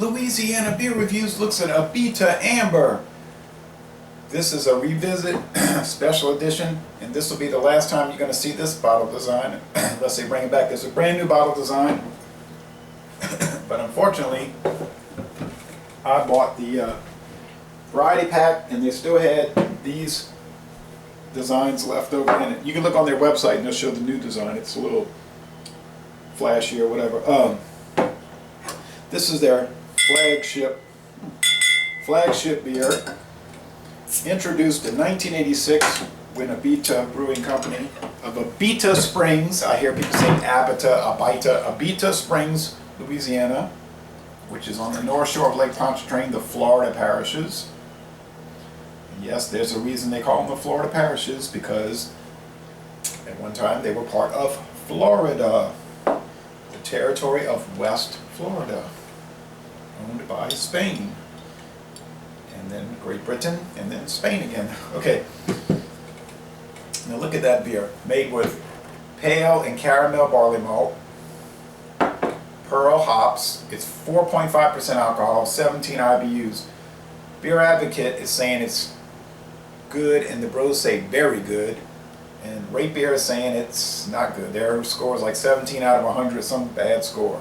Louisiana Beer Reviews looks at Abita Amber. This is a revisit special edition, and this will be the last time you're going to see this bottle design unless they bring it back. There's a brand new bottle design, but unfortunately I bought the variety pack and they still had these designs left over in it. You can look on their website and they'll show the new design. It's a little flashy or whatever. This is their flagship beer, introduced in 1986 when Abita Brewing Company of Abita Springs, I hear people saying Abita Springs, Louisiana, which is on the north shore of Lake Pontchartrain, the Florida parishes. And yes, there's a reason they call them the Florida parishes, because at one time they were part of Florida, the territory of West Florida, owned by Spain, and then Great Britain, and then Spain again. Okay, now look at that beer, made with pale and caramel barley malt, Perle hops. It's 4.5% alcohol, 17 IBUs. Beer Advocate is saying it's good, and the bros say very good, and Rate Beer is saying it's not good. Their score is like 17 out of 100, some bad score.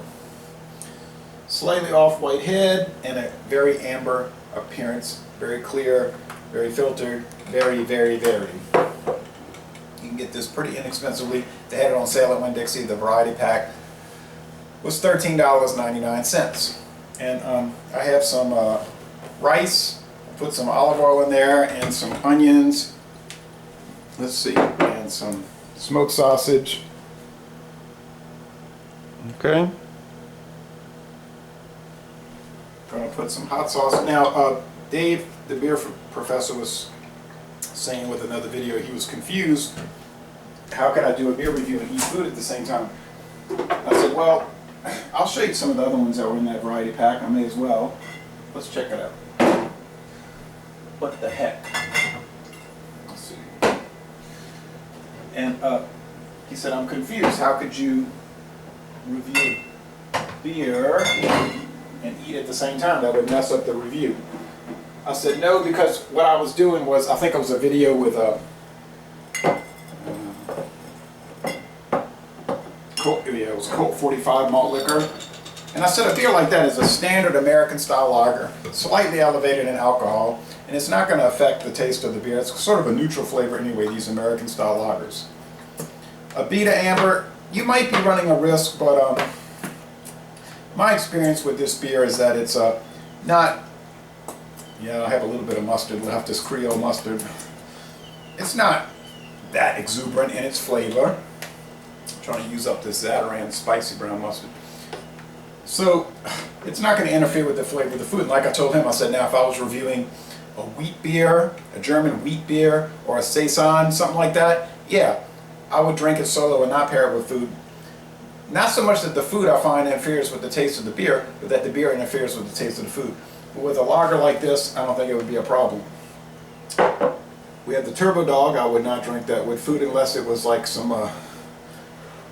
Slightly off-white head and a very amber appearance, very clear, very filtered, very, very, very. You can get this pretty inexpensively. They had it on sale at Winn-Dixie. The variety pack was $13.99. And I have some rice, put some olive oil in there, and some onions, let's see, and some smoked sausage. Okay. Going to put some hot sauce. Now, Dave, the beer professor, was saying with another video he was confused. How can I do a beer review and eat food at the same time? I said, well, I'll show you some of the other ones that were in that variety pack. I may as well. Let's check it out. What the heck? Let's see. And he said, I'm confused. How could you review beer and eat at the same time? That would mess up the review. I said no, because what I was doing was, I think it was a video with it was Colt 45 malt liquor, and I said a beer like that is a standard American style lager, slightly elevated in alcohol, and it's not going to affect the taste of the beer. It's sort of a neutral flavor anyway, these American style lagers. Abita Amber, you might be running a risk, but my experience with this beer is that it's not, I have a little bit of mustard left, this Creole mustard. It's not that exuberant in its flavor. I'm trying to use up this Zatarain spicy brown mustard. So it's not going to interfere with the flavor of the food. Like I told him, I said, now if I was reviewing a wheat beer, a German wheat beer, or a Saison, something like that, yeah, I would drink it solo and not pair it with food. Not so much that the food I find interferes with the taste of the beer, but that the beer interferes with the taste of the food. But with a lager like this, I don't think it would be a problem. We have the Turbo Dog. I would not drink that with food unless it was like some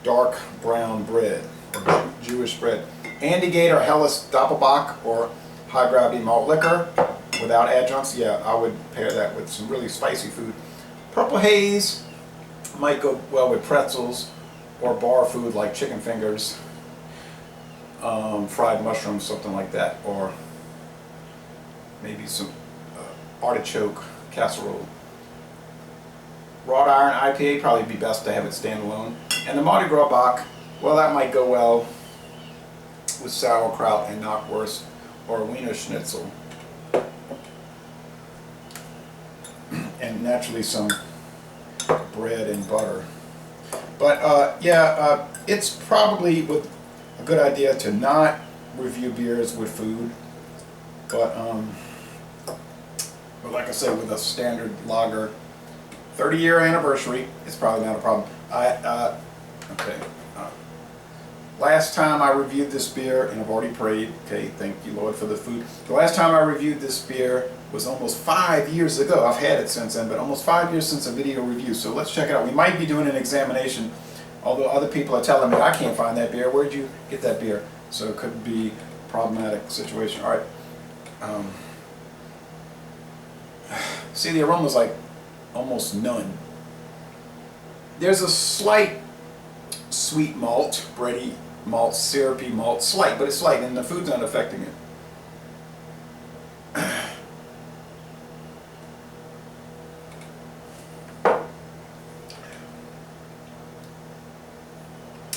dark brown bread, or Jewish bread. Andy or Helles Doppelbock, or high gravity malt liquor without adjuncts, yeah, I would pair that with some really spicy food. Purple Haze might go well with pretzels, or bar food like chicken fingers, fried mushrooms, something like that, or maybe some artichoke casserole. Wrought iron IPA, probably be best to have it standalone. And the Mardi Gras Bock, well, that might go well with sauerkraut and knockwurst, or a Wiener Schnitzel. And naturally some bread and butter. But it's probably a good idea to not review beers with food. But like I said, with a standard lager, 30-year anniversary, it's probably not a problem. Last time I reviewed this beer, and I've already prayed, okay, thank you Lord for the food. The last time I reviewed this beer was almost 5 years ago. I've had it since then, but almost 5 years since a video review. So let's check it out. We might be doing an examination, although other people are telling me I can't find that beer. Where'd you get that beer? So it could be problematic situation. All right. See, the aroma's like almost none. There's a slight sweet malt, bready malt, syrupy malt, slight, but it's slight, and the food's not affecting it.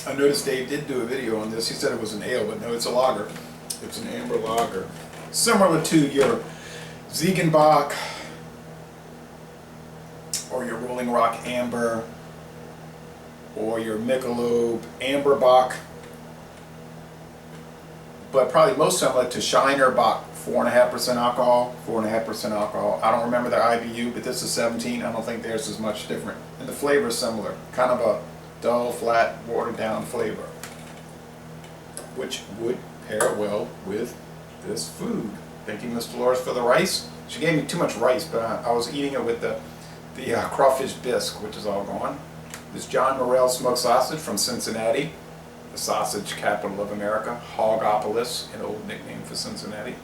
I noticed Dave did do a video on this. He said it was an ale, but no, it's a lager. It's an amber lager. Similar to your Ziegenbach or your Rolling Rock Amber or your Michelob Amberbach, but probably most similar to Shiner Bock, 4.5% alcohol, 4.5% alcohol. I don't remember the IBU, but this is 17. I don't think theirs is much different. And the flavor is similar, kind of a dull, flat, watered down flavor, which would pair well with this food. Thank you, Miss Dolores, for the rice. She gave me too much rice, but I was eating it with the crawfish bisque, which is all gone. This John Morrell smoked sausage from Cincinnati, the sausage capital of America, Hogopolis, an old nickname for Cincinnati.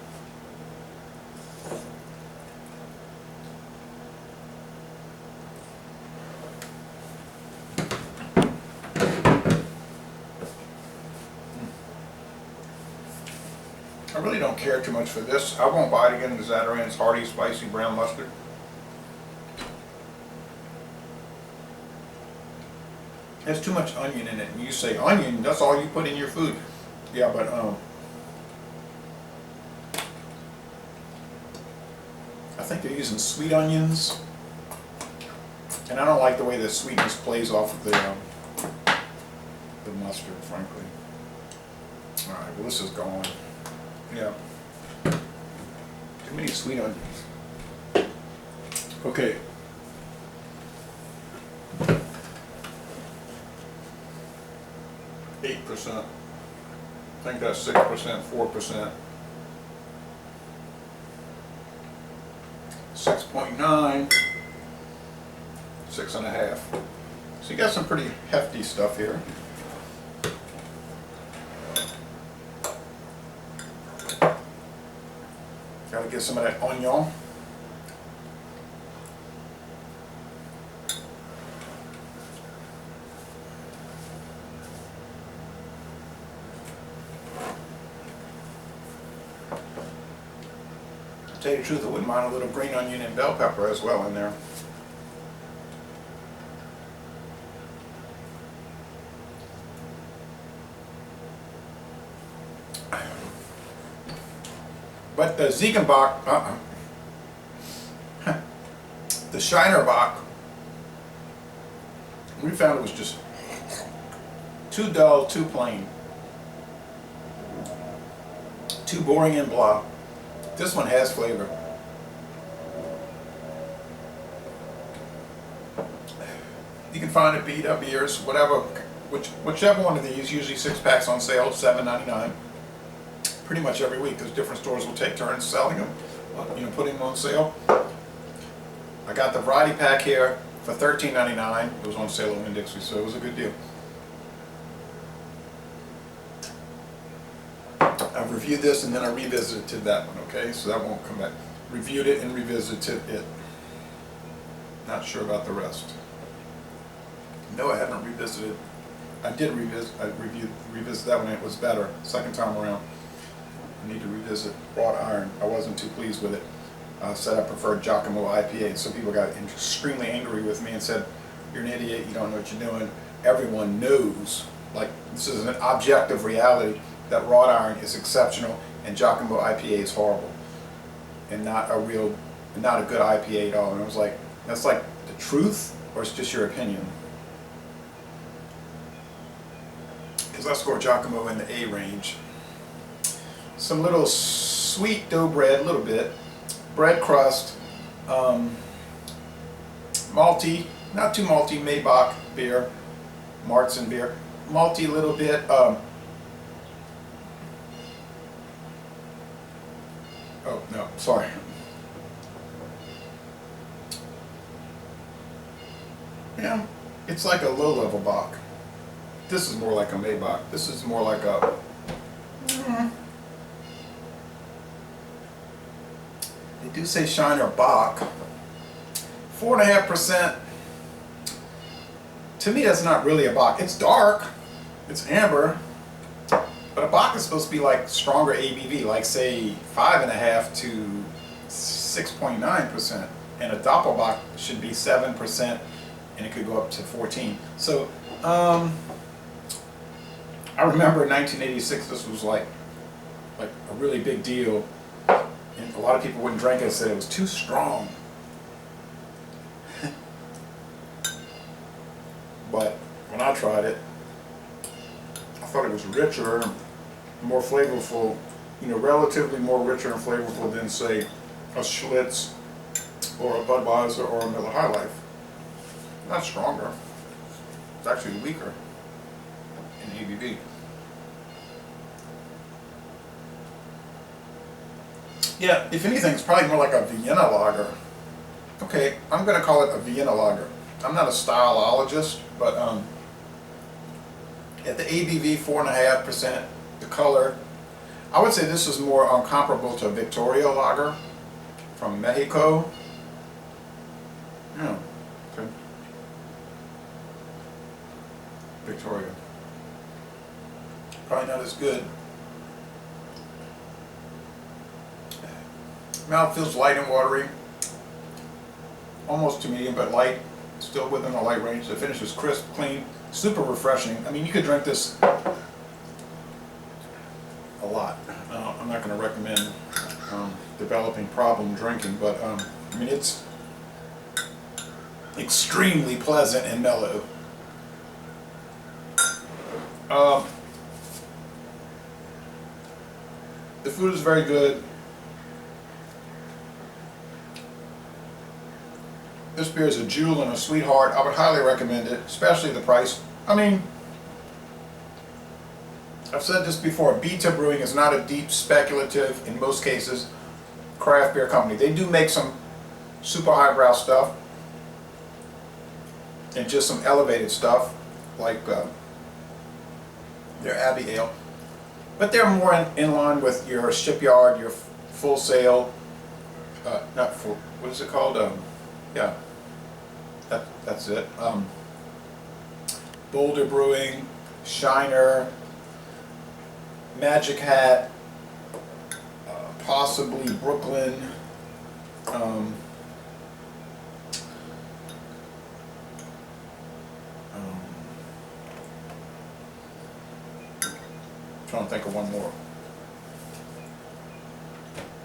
I really don't care too much for this. I won't buy it again. The Zatarain's hearty, spicy brown mustard. There's too much onion in it. And you say onion, that's all you put in your food. Yeah, but I think they're using sweet onions, and I don't like the way the sweetness plays off of the mustard, frankly. All right, well, this is gone. Yeah, too many sweet onions. Okay. 8%. I think that's 6%, 4%. 6.9, 6.5. So you got some pretty hefty stuff here. Gotta get some of that onion. To tell you the truth, I wouldn't mind a little green onion and bell pepper as well in there. But the Ziegenbach, the Shinerbach, we found it was just too dull, too plain, too boring and blah. This one has flavor. You can find it Abita beers, whatever, whichever one of these. Usually 6-packs on sale, $7.99. Pretty much every week, because different stores will take turns selling them, putting them on sale. I got the variety pack here for $13.99. It was on sale at Winn-Dixie, so it was a good deal. I've reviewed this and then I revisited that one, okay? So that won't come back. Reviewed it and revisited it. Not sure about the rest. No, I haven't revisited. I did revisit. Revisit that one. It was better second time around. I need to revisit Wrought Iron. I wasn't too pleased with it. I said I preferred Giacomo IPA. So people got extremely angry with me and said, "You're an idiot. You don't know what you're doing." Everyone knows. Like, this is an objective reality that Wrought Iron is exceptional and Giacomo IPA is horrible and not a good IPA at all. And I was like, that's like the truth, or it's just your opinion? Because I score Giacomo in the A range. Some little sweet dough bread, a little bit, bread crust, malty, not too malty, Maybach beer, Martzen beer, malty a little bit. Oh, no, sorry. Yeah, it's like a low-level Bach. This is more like a Maybach. This is more like a They do say Shiner Bock. 4.5%. To me, that's not really a Bock. It's dark. It's amber. But a Bock is supposed to be like stronger ABV, like say 5.5 to 6.9%. And a Doppelbock should be 7%, and it could go up to 14. So, I remember in 1986, this was like a really big deal. And a lot of people wouldn't drink it and said it was too strong. But when I tried it, I thought it was richer, more flavorful, relatively more richer and flavorful than, say, a Schlitz or a Budweiser or a Miller High Life. Not stronger. It's actually weaker in ABV. Yeah, if anything, it's probably more like a Vienna lager. Okay, I'm going to call it a Vienna lager. I'm not a styleologist, but at the ABV 4.5%, the color, I would say this is more comparable to Victoria lager from Mexico. Yeah, okay. Victoria. Probably not as good. Mouth feels light and watery. Almost to medium, but light. Still within the light range. The finish is crisp, clean, super refreshing. I mean, you could drink this a lot. I'm not going to recommend developing problem drinking, but I mean, it's extremely pleasant and mellow. The food is very good. This beer is a jewel and a sweetheart. I would highly recommend it, especially the price. I mean, I've said this before, Abita Brewing is not a deep, speculative, in most cases, craft beer company. They do make some super highbrow stuff and just some elevated stuff, like their Abbey Ale. But they're more in line with your Shipyard, your Full Sail, not full, what is it called? Yeah. That's it. Boulder Brewing, Shiner, Magic Hat, possibly Brooklyn. Trying to think of one more.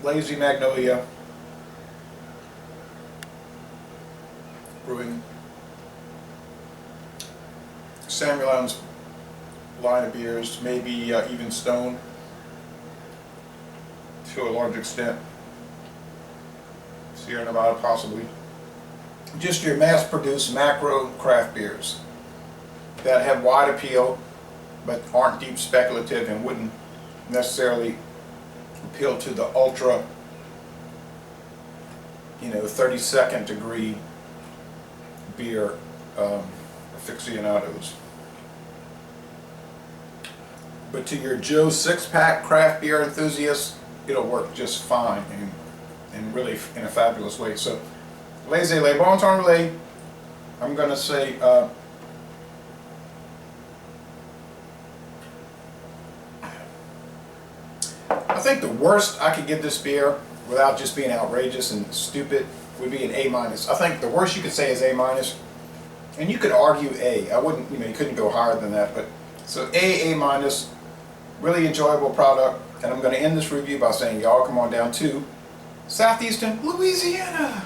Lazy Magnolia Brewing. Samuel Adams line of beers, maybe even Stone to a large extent. Sierra Nevada possibly. Just your mass-produced macro craft beers that have wide appeal but aren't deep speculative and wouldn't necessarily appeal to the ultra, 32nd degree beer aficionados. But to your Joe six-pack craft beer enthusiasts, it'll work just fine and really in a fabulous way. So, laissez les bon temps relais. I'm going to say I think the worst I could give this beer without just being outrageous and stupid would be an A-. I think the worst you could say is A-, and you could argue A. I wouldn't, you couldn't go higher than that, but so A-, really enjoyable product. And I'm going to end this review by saying y'all come on down to Southeastern Louisiana.